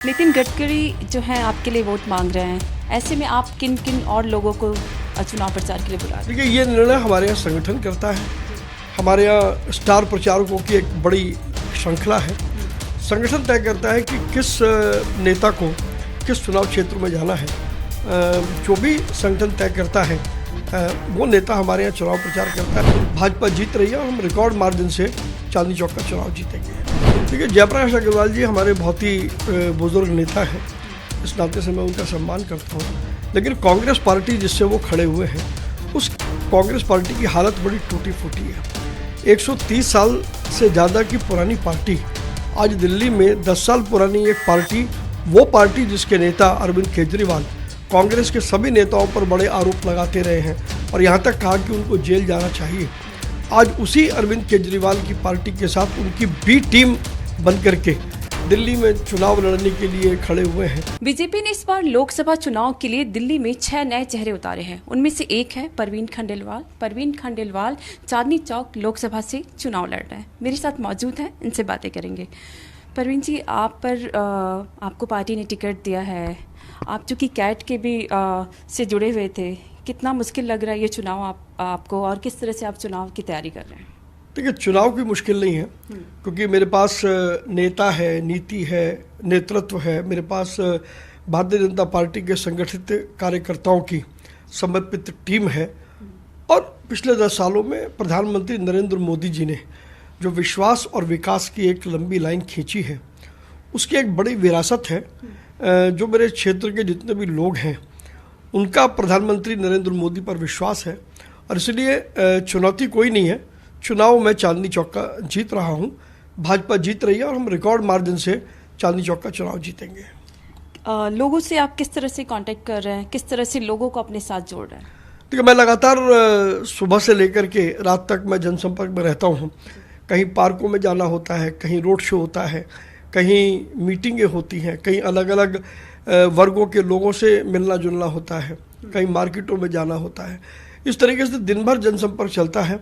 नितिन गडकरी जो है आपके लिए वोट मांग रहे हैं, ऐसे में आप किन किन और लोगों को चुनाव प्रचार के लिए बुला रहे हैं? देखिए, ये निर्णय हमारे यहाँ संगठन करता है। हमारे यहाँ स्टार प्रचारकों की एक बड़ी श्रृंखला है। संगठन तय करता है कि किस नेता को किस चुनाव क्षेत्र में जाना है। जो भी संगठन तय करता है वो नेता हमारे यहाँ चुनाव प्रचार करता है। भाजपा जीत रही है और हम रिकॉर्ड मार्जिन से चांदनी चौक का चुनाव जीतेंगे। देखिए, जयप्रकाश अग्रवाल जी हमारे बहुत ही बुजुर्ग नेता हैं, इस नाते से मैं उनका सम्मान करता हूँ। लेकिन कांग्रेस पार्टी जिससे वो खड़े हुए हैं, उस कांग्रेस पार्टी की हालत बड़ी टूटी फूटी है। 130 साल से ज़्यादा की पुरानी पार्टी आज दिल्ली में 10 साल पुरानी एक पार्टी, वो पार्टी जिसके नेता अरविंद केजरीवाल कांग्रेस के सभी नेताओं पर बड़े आरोप लगाते रहे हैं और यहाँ तक कहा कि उनको जेल जाना चाहिए। आज उसी अरविंद केजरीवाल की पार्टी के साथ उनकी बी टीम बन करके दिल्ली में चुनाव लड़ने के लिए खड़े हुए हैं। बीजेपी ने इस बार लोकसभा चुनाव के लिए दिल्ली में 6 नए चेहरे उतारे हैं। उनमें से एक है परवीन खंडेलवाल। परवीन खंडेलवाल चांदनी चौक लोकसभा से चुनाव लड़ रहे हैं। मेरे साथ मौजूद हैं, इनसे बातें करेंगे। परवीन जी, आपको पार्टी ने टिकट दिया है। आप चूँकि कैट के भी से जुड़े हुए थे, कितना मुश्किल लग रहा है ये चुनाव आपको, और किस तरह से आप चुनाव की तैयारी कर रहे हैं? देखिए, चुनाव की मुश्किल नहीं है, क्योंकि मेरे पास नेता है, नीति है, नेतृत्व है। मेरे पास भारतीय जनता पार्टी के संगठित कार्यकर्ताओं की समर्पित टीम है। और पिछले 10 सालों में प्रधानमंत्री नरेंद्र मोदी जी ने जो विश्वास और विकास की एक लंबी लाइन खींची है, उसकी एक बड़ी विरासत है। जो मेरे क्षेत्र के जितने भी लोग हैं, उनका प्रधानमंत्री नरेंद्र मोदी पर विश्वास है और इसलिए चुनौती कोई नहीं है। चुनाव मैं चांदनी चौक का जीत रहा हूं। भाजपा जीत रही है और हम रिकॉर्ड मार्जिन से चांदनी चौक का चुनाव जीतेंगे। लोगों से आप किस तरह से कांटेक्ट कर रहे हैं, किस तरह से लोगों को अपने साथ जोड़ रहे हैं? देखिए, मैं लगातार सुबह से लेकर के रात तक मैं जनसंपर्क में रहता हूँ। कहीं पार्कों में जाना होता है, कहीं रोड शो होता है, कहीं मीटिंगें होती हैं, कहीं अलग अलग वर्गों के लोगों से मिलना जुलना होता है, कहीं मार्केटों में जाना होता है। इस तरीके से दिन भर जनसंपर्क चलता है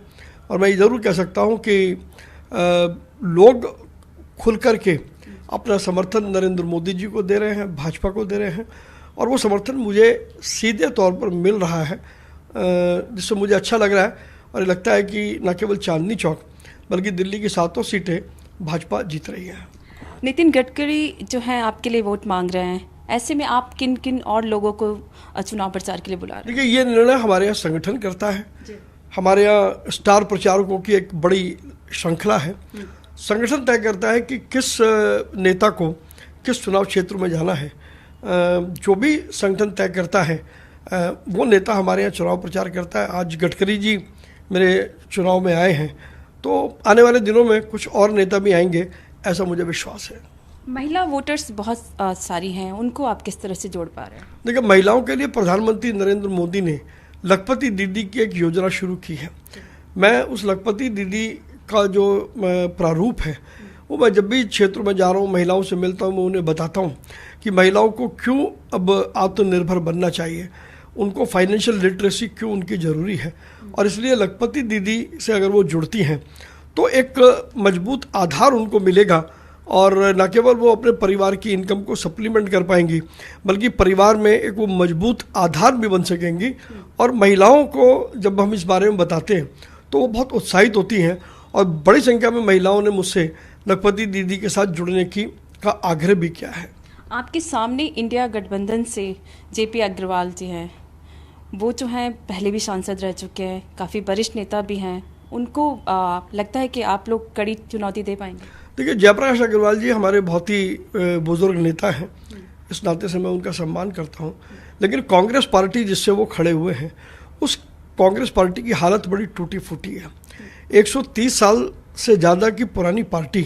और मैं ज़रूर कह सकता हूँ कि लोग खुल कर के अपना समर्थन नरेंद्र मोदी जी को दे रहे हैं, भाजपा को दे रहे हैं और वो समर्थन मुझे सीधे तौर पर मिल रहा है, जिससे मुझे अच्छा लग रहा है। और लगता है कि न केवल चांदनी चौक बल्कि दिल्ली की 7 सीटें भाजपा जीत रही है। नितिन गडकरी जो है आपके लिए वोट मांग रहे हैं, ऐसे में आप किन किन और लोगों को चुनाव प्रचार के लिए बुला रहे हैं? देखिए, ये निर्णय हमारे यहाँ संगठन करता है। हमारे यहाँ स्टार प्रचारकों की एक बड़ी श्रृंखला है। संगठन तय करता है कि किस नेता को किस चुनाव क्षेत्र में जाना है। जो भी संगठन तय करता है वो नेता हमारे यहाँ चुनाव प्रचार करता है। आज गडकरी जी मेरे चुनाव में आए हैं, तो आने वाले दिनों में कुछ और नेता भी आएंगे, ऐसा मुझे विश्वास है। महिला वोटर्स बहुत सारी हैं, उनको आप किस तरह से जोड़ पा रहे हैं? देखिए, महिलाओं के लिए प्रधानमंत्री नरेंद्र मोदी ने लखपति दीदी की एक योजना शुरू की है। मैं उस लखपति दीदी का जो प्रारूप है, वो मैं जब भी क्षेत्र में जा रहा हूँ, महिलाओं से मिलता हूँ, मैं उन्हें बताता हूँ कि महिलाओं को क्यों अब आत्मनिर्भर बनना चाहिए, उनको फाइनेंशियल लिटरेसी क्यों उनकी ज़रूरी है। और इसलिए लखपति दीदी से अगर वो जुड़ती हैं तो एक मजबूत आधार उनको मिलेगा और न केवल वो अपने परिवार की इनकम को सप्लीमेंट कर पाएंगी, बल्कि परिवार में एक वो मजबूत आधार भी बन सकेंगी। और महिलाओं को जब हम इस बारे में बताते हैं तो वो बहुत उत्साहित होती हैं और बड़ी संख्या में महिलाओं ने मुझसे लखपति दीदी के साथ जुड़ने का आग्रह भी किया है। आपके सामने इंडिया गठबंधन से जेपी अग्रवाल जी हैं, वो जो हैं पहले भी सांसद रह चुके हैं, काफ़ी वरिष्ठ नेता भी हैं। उनको लगता है कि आप लोग कड़ी चुनौती दे पाएंगे? देखिए, जयप्रकाश अग्रवाल जी हमारे बहुत ही बुजुर्ग नेता हैं, इस नाते से मैं उनका सम्मान करता हूँ। लेकिन कांग्रेस पार्टी जिससे वो खड़े हुए हैं, उस कांग्रेस पार्टी की हालत बड़ी टूटी फूटी है। 130 साल से ज़्यादा की पुरानी पार्टी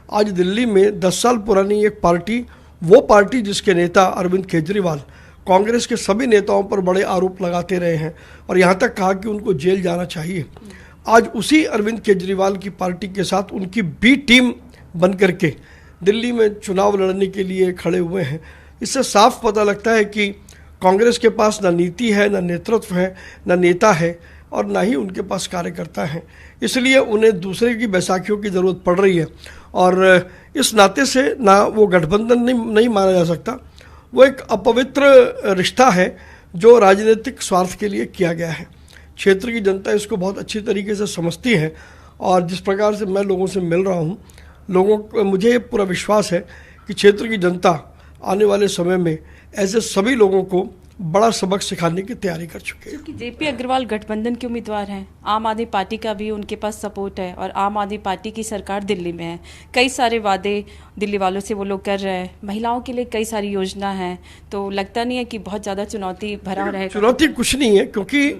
आज दिल्ली में 10 साल पुरानी एक पार्टी, वो पार्टी जिसके नेता अरविंद केजरीवाल कांग्रेस के सभी नेताओं पर बड़े आरोप लगाते रहे हैं और यहाँ तक कहा कि उनको जेल जाना चाहिए। आज उसी अरविंद केजरीवाल की पार्टी के साथ उनकी बी टीम बन करके दिल्ली में चुनाव लड़ने के लिए खड़े हुए हैं। इससे साफ पता लगता है कि कांग्रेस के पास ना नीति है, ना नेतृत्व है, ना नेता है और ना ही उनके पास कार्यकर्ता हैं। इसलिए उन्हें दूसरे की बैसाखियों की ज़रूरत पड़ रही है और इस नाते से ना वो गठबंधन नहीं माना जा सकता, वो एक अपवित्र रिश्ता है जो राजनीतिक स्वार्थ के लिए किया गया है। क्षेत्र की जनता इसको बहुत अच्छी तरीके से समझती है और जिस प्रकार से मैं लोगों से मिल रहा हूँ, मुझे पूरा विश्वास है कि क्षेत्र की जनता आने वाले समय में ऐसे सभी लोगों को बड़ा सबक सिखाने की तैयारी कर चुके हैं। क्योंकि जेपी अग्रवाल गठबंधन के उम्मीदवार हैं, आम आदमी पार्टी का भी उनके पास सपोर्ट है और आम आदमी पार्टी की सरकार दिल्ली में है। कई सारे वादे दिल्ली वालों से वो लोग कर रहे हैं, महिलाओं के लिए कई सारी योजना है, तो लगता नहीं है कि बहुत ज़्यादा चुनौती भरा रहेगा? चुनौती कुछ नहीं है, क्योंकि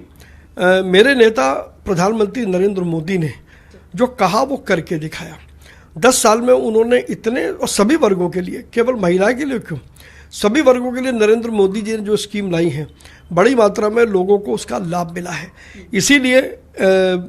मेरे नेता प्रधानमंत्री नरेंद्र मोदी ने जो कहा वो करके दिखाया। 10 साल में उन्होंने इतने, और सभी वर्गों के लिए, केवल महिला के लिए क्यों, सभी वर्गों के लिए नरेंद्र मोदी जी ने जो स्कीम लाई है, बड़ी मात्रा में लोगों को उसका लाभ मिला है। इसीलिए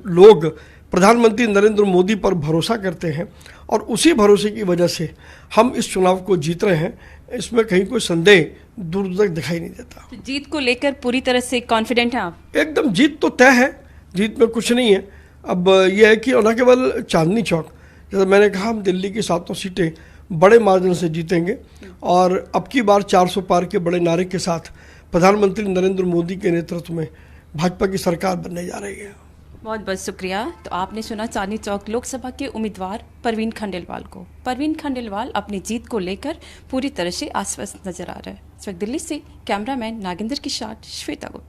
लोग प्रधानमंत्री नरेंद्र मोदी पर भरोसा करते हैं और उसी भरोसे की वजह से हम इस चुनाव को जीत रहे हैं। इसमें कहीं कोई संदेह दूर तक दिखाई नहीं देता। तो जीत को लेकर पूरी तरह से कॉन्फिडेंट हैं आप? एकदम, जीत तो तय है, जीत में कुछ नहीं है। अब यह है कि न केवल चांदनी चौक, जैसे मैंने कहा, हम दिल्ली की 7 सीटें बड़े मार्जिन से जीतेंगे और अब की बार 400 पार के बड़े नारे के साथ प्रधानमंत्री नरेंद्र मोदी के नेतृत्व में भाजपा की सरकार बनने जा रही है। बहुत बहुत शुक्रिया। तो आपने सुना चांदनी चौक लोकसभा के उम्मीदवार परवीन खंडेलवाल को। परवीन खंडेलवाल अपनी जीत को लेकर पूरी तरह से आश्वस्त नजर आ रहे हैं। इस वक्त दिल्ली से कैमरामैन नागेंद्र के साथ श्वेता गुप्ता।